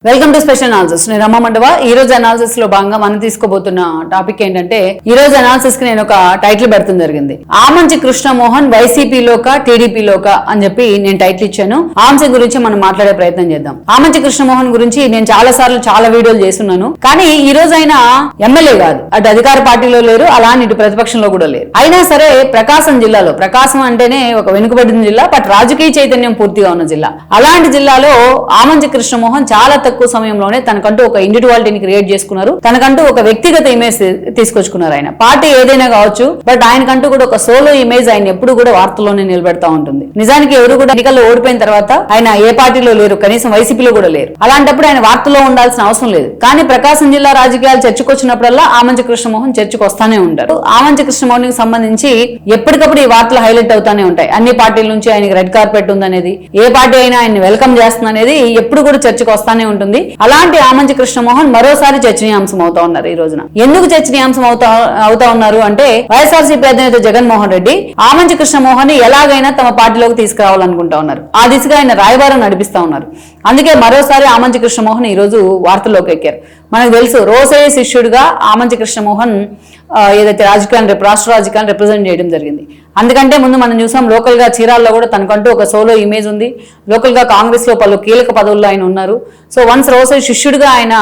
Welcome to special analysis. నేను రమ్మ మండవ. ఈ రోజు అనాలిసిస్ లో భాగంగా మనం తీసుకోబోతున్న టాపిక్ ఏంటంటే, ఈ రోజు అనాలిసిస్ కి నేను ఒక టైటిల్ పెడతాం జరిగింది. ఆమంచి కృష్ణమోహన్ వైసీపీలోక టీడీపీలోక అని చెప్పి నేను టైటిల్ ఇచ్చాను. ఆమంచి గురించి మనం మాట్లాడే ప్రయత్నం చేద్దాం. ఆమంచి కృష్ణమోహన్ గురించి నేను చాలా సార్లు చాలా వీడియోలు చేస్తున్నాను. కానీ ఈ రోజు ఆయన ఎమ్మెల్యే కాదు, అటు అధికార పార్టీలో లేరు, అలానే ఇటు ప్రతిపక్షంలో కూడా లేరు. అయినా సరే ప్రకాశం జిల్లాలో, ప్రకాశం అంటేనే ఒక వెనుకబడిన జిల్లా, బట్ రాజకీయ చైతన్యం పూర్తిగా ఉన్న జిల్లా, అలాంటి జిల్లాలో ఆమంచి కృష్ణమోహన్ చాలా తక్కువ సమయంలోనే తనకంటూ ఒక ఇండివిడ్యువాలిటీని క్రియేట్ చేసుకున్నారు. తనకంటూ ఒక వ్యక్తిగత ఇమేజ్ తీసుకొచ్చుకున్నారు. ఆయన పార్టీ ఏదైనా కావచ్చు, బట్ ఆయనకంటూ కూడా ఒక సోలో ఇమేజ్ ఆయన ఎప్పుడు కూడా వార్తల్లోనే నిలబెడతా ఉంటుంది. నిజానికి ఎవరు కూడా ఎన్నికల్లో ఓడిపోయిన తర్వాత ఆయన ఏ పార్టీలో లేరు, కనీసం వైసీపీలో కూడా లేరు. అలాంటప్పుడు ఆయన వార్తల్లో ఉండాల్సిన అవసరం లేదు. కానీ ప్రకాశం జిల్లా రాజకీయాలు చర్చకు వచ్చినప్పుడల్లా ఆమంచి కృష్ణమోహన్ చర్చకు వస్తానే ఉంటారు. ఆమంచి కృష్ణమోహన్ కి సంబంధించి ఎప్పటికప్పుడు ఈ వార్తలు హైలైట్ అవుతానే ఉంటాయి. అన్ని పార్టీల నుంచి ఆయనకి రెడ్ కార్పెట్ ఉందనేది, ఏ పార్టీ అయినా ఆయన వెల్కమ్ చేస్తుంది అనేది ఎప్పుడు కూడా చర్చకు వస్తానే ఉంటుంది. అలాంటి ఆమంచి కృష్ణమోహన్ మరోసారి చర్చనీయాంశం అవుతా ఉన్నారు. ఈ రోజున ఎందుకు చర్చనీయాంశం అవుతా ఉన్నారు అంటే, వైఎస్ఆర్సీపీ అధినేత జగన్మోహన్ రెడ్డి ఆమంచి కృష్ణమోహన్ ని ఎలాగైనా తమ పార్టీలోకి తీసుకురావాలనుకుంటా ఉన్నారు. ఆ దిశగా ఆయన రాయబారం నడిపిస్తా ఉన్నారు. అందుకే మరోసారి ఆమంచి కృష్ణమోహన్ ఈ రోజు వార్తల్లోకి ఎక్కారు. మనకు తెలుసు, రోసయ్య శిష్యుడిగా ఆమంచి కృష్ణమోహన్ ఏదైతే రాజకీయాన్ని రాష్ట్ర రాజకీయాన్ని రిప్రజెంట్ చేయడం జరిగింది. అందుకంటే ముందు మనం చూసాం, లోకల్ గా చీరాల్లో కూడా తనకంటూ ఒక సోలో ఇమేజ్ ఉంది. లోకల్ గా కాంగ్రెస్ లో పలు కీలక పదవుల్లో ఆయన ఉన్నారు. సో వన్స్ రోసయ్య శిష్యుడిగా ఆయన,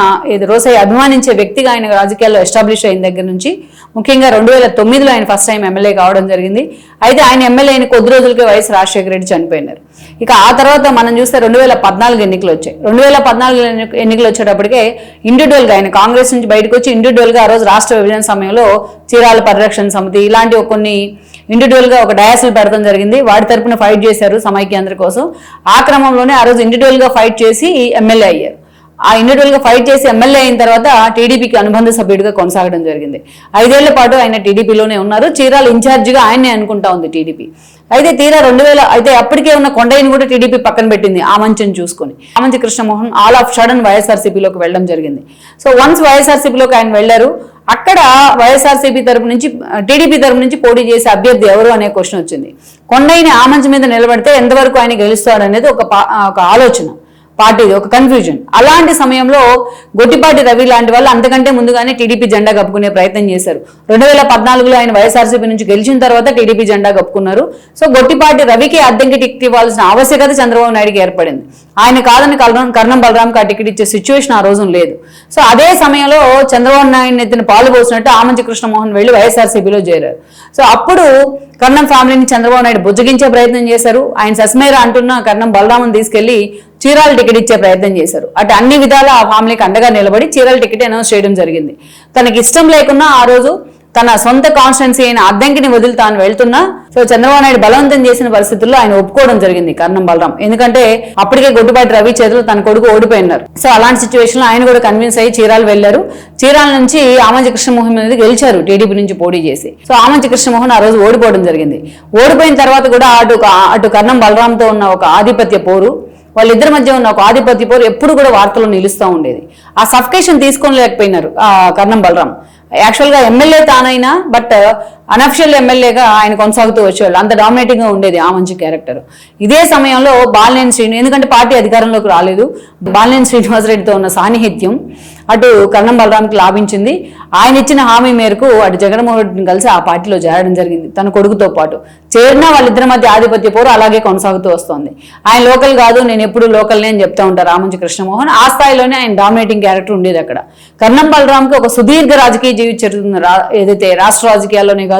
రోసయ్య అభిమానించే వ్యక్తిగా ఆయన రాజకీయాల్లో ఎస్టాబ్లిష్ అయిన దగ్గర నుంచి, ముఖ్యంగా 2009లో ఆయన ఫస్ట్ టైం ఎమ్మెల్యే కావడం జరిగింది. అయితే ఆయన ఎమ్మెల్యే అయిన కొద్ది రోజులకే వైఎస్ రాజశేఖర రెడ్డి చనిపోయినారు. ఇక ఆ తర్వాత మనం చూస్తే 2014 ఎన్నికలు వచ్చాయి. 2014 ఎన్నికలు వచ్చేటప్పటికే ఇండివిడ్యువల్ గా ఆయన కాంగ్రెస్ నుంచి బయటకు వచ్చి ఇండివిడ్యువల్ గా ఆ రోజు రాష్ట్ర విభజన సమయంలో చీరాల పరిరక్షణ సమితి ఇలాంటి కొన్ని ఇండివిడ్యువల్ గా ఒక డయాస్లు పెడతాం జరిగింది. వాటి తరపున ఫైట్ చేశారు సమైక్యాంధ్ర కోసం. ఆ క్రమంలోనే ఆ రోజు ఇండివిడ్యువల్ గా ఫైట్ చేసి ఎమ్మెల్యే అయ్యారు. ఆ ఇండివిడ్యువల్ గా ఫైట్ చేసి ఎమ్మెల్యే అయిన తర్వాత టీడీపీకి అనుబంధ సభ్యుడిగా కొనసాగడం జరిగింది. 5 ఏళ్ల పాటు ఆయన టీడీపీలోనే ఉన్నారు. చీరాల ఇన్ఛార్జిగా ఆయనే అనుకుంటా ఉంది టీడీపీ. అయితే తీరా 2000 అయితే అప్పటికే ఉన్న కొండయ్యని కూడా టీడీపీ పక్కన పెట్టింది ఆ మంచిని చూసుకుని. Amanchi Krishna Mohan all of sudden వైఎస్ఆర్సీపీలోకి వెళ్ళడం జరిగింది. సో వన్స్ వైఎస్ఆర్సీపీలోకి ఆయన వెళ్లారు. అక్కడ వైఎస్ఆర్సీపీ తరపు నుంచి, టీడీపీ తరపు నుంచి పోటీ చేసే అభ్యర్థి ఎవరు అనే క్వశ్చన్ వచ్చింది. కొండయ్యని ఆమంచి మీద నిలబడితే ఎంతవరకు ఆయన గెలుస్తాడు అనేది ఒక ఆలోచన, పార్టీది ఒక కన్ఫ్యూజన్. అలాంటి సమయంలో గొట్టిపాటి రవి లాంటి వాళ్ళు అంతకంటే ముందుగానే టీడీపీ జెండా కప్పుకునే ప్రయత్నం చేశారు. 2014లో ఆయన వైఎస్ఆర్సీపీ నుంచి గెలిచిన తర్వాత టీడీపీ జెండా కప్పుకున్నారు. సో గొట్టిపాటి రవికి అద్దెంకి టికెట్ ఇవ్వాల్సిన ఆవశ్యకత చంద్రబాబు నాయుడుకి ఏర్పడింది. ఆయన కాదని కర్ణం బలరాంకి ఆ టికెట్ ఇచ్చే సిచ్యువేషన్ ఆ రోజు లేదు. సో అదే సమయంలో చంద్రబాబు నాయుడు ఎత్తిన పాలు పోసినట్టు ఆమంచి కృష్ణమోహన్ వెళ్లి వైఎస్ఆర్సీపీలో చేరారు. సో అప్పుడు కర్ణం ఫ్యామిలీని చంద్రబాబు నాయుడు బుజ్జగించే ప్రయత్నం చేశారు. ఆయన సస్మేరా అంటున్న కర్ణం బలరామన్ తీసుకెళ్లి చీరాల టికెట్ ఇచ్చే ప్రయత్నం చేశారు. అటు అన్ని విధాలా ఆ ఫ్యామిలీకి అండగా నిలబడి చీరాల టికెట్ అనౌన్స్ చేయడం జరిగింది. తనకి ఇష్టం లేకున్నా ఆ రోజు తన సొంత కాన్స్టిట్యున్సీ అయిన అద్దంకిని వదిలి తాను వెళ్తున్నా, సో చంద్రబాబు నాయుడు బలవంతం చేసిన పరిస్థితుల్లో ఆయన ఒప్పుకోవడం జరిగింది కర్ణం బలరాం. ఎందుకంటే అప్పటికే గొడ్డుపాటి రవి చేతులు తన కొడుకు ఓడిపోయినారు. సో అలాంటి సిచ్యువేషన్ లో ఆయన కూడా కన్విన్స్ అయ్యి చీరాలు వెళ్లారు. చీరాల నుంచి ఆమంచి కృష్ణమోహన్ అనేది గెలిచారు టీడీపీ నుంచి పోటీ చేసి. సో ఆమంచి కృష్ణమోహన్ ఆ రోజు ఓడిపోవడం జరిగింది. ఓడిపోయిన తర్వాత కూడా అటు కర్ణం బలరాంతో ఉన్న ఒక ఆధిపత్య పోరు, వాళ్ళిద్దరి మధ్య ఉన్న ఒక ఆధిపత్య పోరు ఎప్పుడు కూడా వార్తల్లో నిలుస్తూ ఉండేది. ఆ సఫికేషన్ తీసుకోలేకపోయినారు కర్ణం బలరాం. యాక్చువల్గా ఎమ్మెల్యే తానైనా, బట్ అనఫిషియల్ ఎమ్మెల్యేగా ఆయన కొనసాగుతూ వచ్చేవాళ్ళు. అంత డామినేటింగ్ గా ఉండేది ఆ మంచి క్యారెక్టర్. ఇదే సమయంలో బాలినేని శ్రీను, ఎందుకంటే పార్టీ అధికారంలోకి రాలేదు, బాలినేని శ్రీనివాసరెడ్డితో ఉన్న సాన్నిహిత్యం అటు కర్ణం బలరాంకి లాభించింది. ఆయన ఇచ్చిన హామీ మేరకు అటు జగన్మోహన్ రెడ్డిని కలిసి ఆ పార్టీలో చేరడం జరిగింది తన కొడుకుతో పాటు. చేరినా వాళ్ళిద్దరి మధ్య ఆధిపత్య పోరు అలాగే కొనసాగుతూ వస్తోంది. ఆయన లోకల్ కాదు, నేను ఎప్పుడు లోకల్నే అని చెప్తా ఉంటారు ఆమంచి కృష్ణమోహన్. ఆ స్థాయిలోనే ఆయన డామినేటింగ్ క్యారెక్టర్ ఉండేది అక్కడ. కర్ణం బలరాంకి ఒక సుదీర్ఘ రాజకీయ జీవితం జరుగుతుంది, ఏదైతే రాష్ట్ర రాజకీయాల్లోనే కాదు,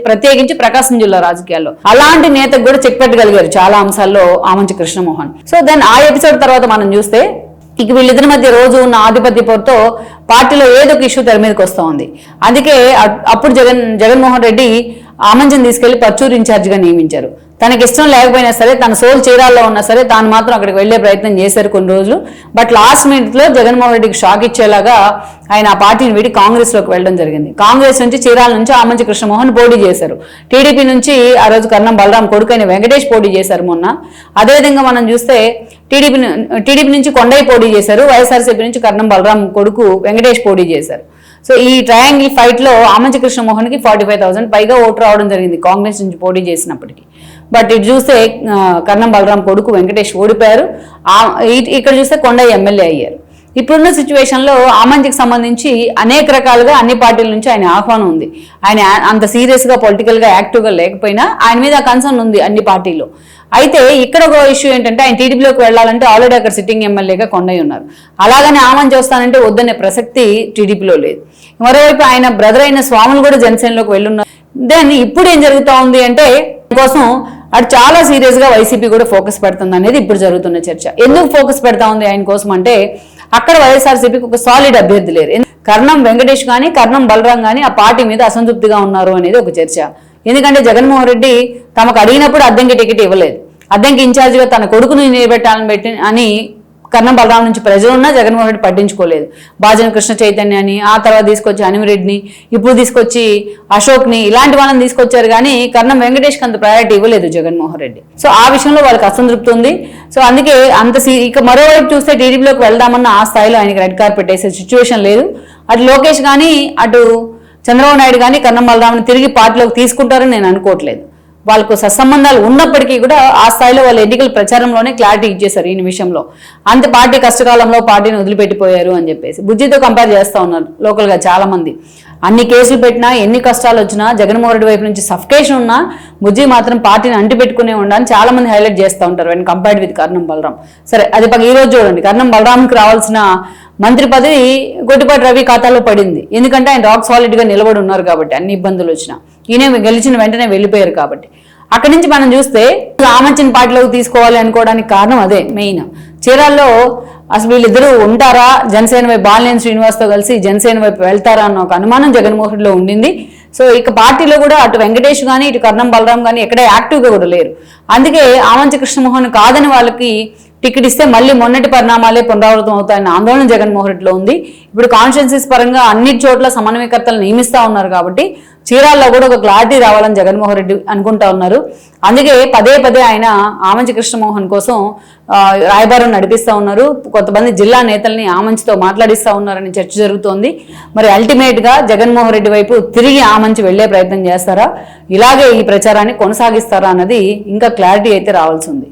ప్రత్యేకించి ప్రకాశం జిల్లా రాజకీయాల్లో అలాంటి నేతకు కూడా చెక్ పెట్టగలిగారు చాలా అంశాల్లో ఆమంచి కృష్ణమోహన్. సో దెన్ ఆ ఎపిసోడ్ తర్వాత మనం చూస్తే ఇక వీళ్ళిద్దరి మధ్య రోజు ఉన్న ఆధిపత్య పోరుతో పార్టీలో ఏదో ఒక ఇష్యూ తెర మీదకి వస్తూ ఉంది. అందుకే అప్పుడు జగన్మోహన్ రెడ్డి ఆమంచిని తీసుకెళ్లి పర్చూరు ఇన్ఛార్జిగా నియమించారు. తనకి ఇష్టం లేకపోయినా సరే, తన సోల్ చీరాల్లో ఉన్నా సరే తాను మాత్రం అక్కడికి వెళ్లే ప్రయత్నం చేశారు కొన్ని రోజులు. బట్ లాస్ట్ మినిట్ లో జగన్మోహన్ రెడ్డికి షాక్ ఇచ్చేలాగా ఆయన ఆ పార్టీని వీడి కాంగ్రెస్ లోకి వెళ్ళడం జరిగింది. కాంగ్రెస్ నుంచి చీరాల నుంచి ఆమంచి కృష్ణమోహన్ పోటీ చేశారు. టీడీపీ నుంచి ఆ రోజు కర్ణం బలరాం కొడుకైన వెంకటేష్ పోటీ చేశారు మొన్న. అదేవిధంగా మనం చూస్తే టీడీపీ నుంచి కొండయ్య పోటీ చేశారు. వైఎస్ఆర్సీపీ నుంచి కర్ణం బలరాం కొడుకు వెంకటేష్ పోటీ చేశారు. సో ఈ ట్రయాంగిల్ ఫైట్ లో ఆమంచి కృష్ణమోహన్ కి 45,000 పైగా ఓటు రావడం జరిగింది కాంగ్రెస్ నుంచి పోటీ చేసినప్పటికీ. బట్ ఇటు చూస్తే కర్ణం బలరాం కొడుకు వెంకటేష్ ఓడిపోయారు. ఇక్కడ చూస్తే కొండయ్య ఎమ్మెల్యే అయ్యారు. ఇప్పుడున్న సిచ్యువేషన్ లో ఆమంచికి సంబంధించి అనేక రకాలుగా అన్ని పార్టీల నుంచి ఆయన ఆహ్వానం ఉంది. ఆయన అంత సీరియస్ గా పొలిటికల్ గా యాక్టివ్ గా లేకపోయినా ఆయన మీద కన్సర్న్ ఉంది అన్ని పార్టీలు. అయితే ఇక్కడ ఒక ఇష్యూ ఏంటంటే ఆయన టీడీపీలోకి వెళ్ళాలంటే ఆల్రెడీ అక్కడ సిట్టింగ్ ఎమ్మెల్యేగా కొండయ్య ఉన్నారు. అలాగనే ఆమంచి వస్తానంటే వద్దనే ప్రసక్తి టీడీపీలో లేదు. మరోవైపు ఆయన బ్రదర్ అయిన స్వాములు కూడా జనసేనలోకి వెళ్ళున్నారు. దెన్ ఇప్పుడు ఏం జరుగుతా ఉంది అంటే కోసం అటు చాలా సీరియస్ గా వైసీపీ కూడా ఫోకస్ పెడుతుంది అనేది ఇప్పుడు జరుగుతున్న చర్చ. ఎందుకు ఫోకస్ పెడతా ఉంది ఆయన కోసం అంటే అక్కడ వైఎస్ఆర్సీపీకి ఒక సాలిడ్ అభ్యర్థి లేరు. కర్ణం వెంకటేష్ కానీ కర్ణం బలరాం కానీ ఆ పార్టీ మీద అసంతృప్తిగా ఉన్నారు అనేది ఒక చర్చ. ఎందుకంటే జగన్మోహన్ రెడ్డి తమకు అడిగినప్పుడు అద్దంకి టికెట్ ఇవ్వలేదు. అద్దంకి ఇన్ఛార్జిగా తన కొడుకుని నిలబెట్టాలని అని కర్ణం బలరాం నుంచి ప్రజలున్నా జగన్మోహన్ రెడ్డి పట్టించుకోలేదు. బాజన కృష్ణ చైతన్యాన్ని, ఆ తర్వాత తీసుకొచ్చి అనిమిరెడ్డిని, ఇప్పుడు తీసుకొచ్చి అశోక్ని, ఇలాంటి వాళ్ళని తీసుకొచ్చారు. కానీ కర్ణం వెంకటేష్కి అంత ప్రయారిటీ ఇవ్వలేదు జగన్మోహన్ రెడ్డి. సో ఆ విషయంలో వాళ్ళకి అసంతృప్తి ఉంది. సో అందుకే ఇక మరోవైపు చూస్తే టీడీపీలోకి వెళ్దామన్న ఆ స్థాయిలో ఆయనకి రెడ్ కార్పెట్ వేసే సిచ్యువేషన్ లేదు. అటు లోకేష్ కానీ అటు చంద్రబాబు నాయుడు కానీ కర్ణం బలరాంని తిరిగి పార్టీలోకి తీసుకుంటారని నేను అనుకోవట్లేదు. వాళ్ళకు సత్సంబంధాలు ఉన్నప్పటికీ కూడా ఆ స్థాయిలో వాళ్ళ ఎన్నికల ప్రచారంలోనే క్లారిటీ ఇచ్చేశారు ఈ విషయంలో. అంతే పార్టీ కష్టకాలంలో పార్టీని వదిలిపెట్టిపోయారు అని చెప్పేసి బుజ్జితో కంపేర్ చేస్తూ ఉన్నారు లోకల్ గా చాలా మంది. అన్ని కేసులు పెట్టినా ఎన్ని కష్టాలు వచ్చినా జగన్మోహన్ రెడ్డి వైపు నుంచి సఫికేషన్ ఉన్నా బుజ్జి మాత్రం పార్టీని అంటిపెట్టుకునే ఉండాలని చాలా మంది హైలైట్ చేస్తూ ఉంటారు వెన్ కంపేర్డ్ విత్ కర్ణం బలరాం. సరే అది ఈ రోజు చూడండి, కర్ణం బలరాంకి రావాల్సిన మంత్రి పదవి గొట్టిపాటి రవి ఖాతాలో పడింది. ఎందుకంటే ఆయన రాక్ సాలిడ్ గా నిలబడి ఉన్నారు కాబట్టి, అన్ని ఇబ్బందులు వచ్చినా ఈయన గెలిచిన వెంటనే వెళ్ళిపోయారు కాబట్టి. అక్కడి నుంచి మనం చూస్తే ఆమంచిని పార్టీలోకి తీసుకోవాలి అనుకోవడానికి కారణం అదే మెయిన్. చీరాల్లో అసలు వీళ్ళిద్దరూ ఉంటారా, జనసేన వైపు బాలినేని శ్రీనివాస్తో కలిసి జనసేన వైపు వెళ్తారా అన్న ఒక అనుమానం జగన్మోహన్ రెడ్డిలో ఉండింది. సో ఇక పార్టీలో కూడా అటు వెంకటేష్ కానీ ఇటు కర్ణం బలరాం కానీ ఎక్కడ యాక్టివ్గా కూడా లేరు. అందుకే ఆమంచి కృష్ణమోహన్ కాదని వాళ్ళకి టికెట్ ఇస్తే మళ్ళీ మొన్నటి పరిణామాలే పునరావృతం అవుతాయన్న ఆందోళన జగన్మోహన్ రెడ్డిలో ఉంది. ఇప్పుడు కాన్స్టిట్యున్సీస్ పరంగా అన్ని చోట్ల సమన్వయకర్తలు నియమిస్తా ఉన్నారు కాబట్టి చీరాల్లో కూడా ఒక క్లారిటీ రావాలని జగన్మోహన్ రెడ్డి అనుకుంటా ఉన్నారు. అందుకే పదే పదే ఆయన ఆమంచి కృష్ణమోహన్ కోసం రాయబారం నడిపిస్తా ఉన్నారు. కొంతమంది జిల్లా నేతల్ని ఆమంచితో మాట్లాడిస్తా ఉన్నారని చర్చ జరుగుతోంది. మరి అల్టిమేట్ గా జగన్మోహన్ రెడ్డి వైపు తిరిగి ఆమంచి వెళ్లే ప్రయత్నం చేస్తారా, ఇలాగే ఈ ప్రచారాన్ని కొనసాగిస్తారా అన్నది ఇంకా క్లారిటీ అయితే రావాల్సి ఉంది.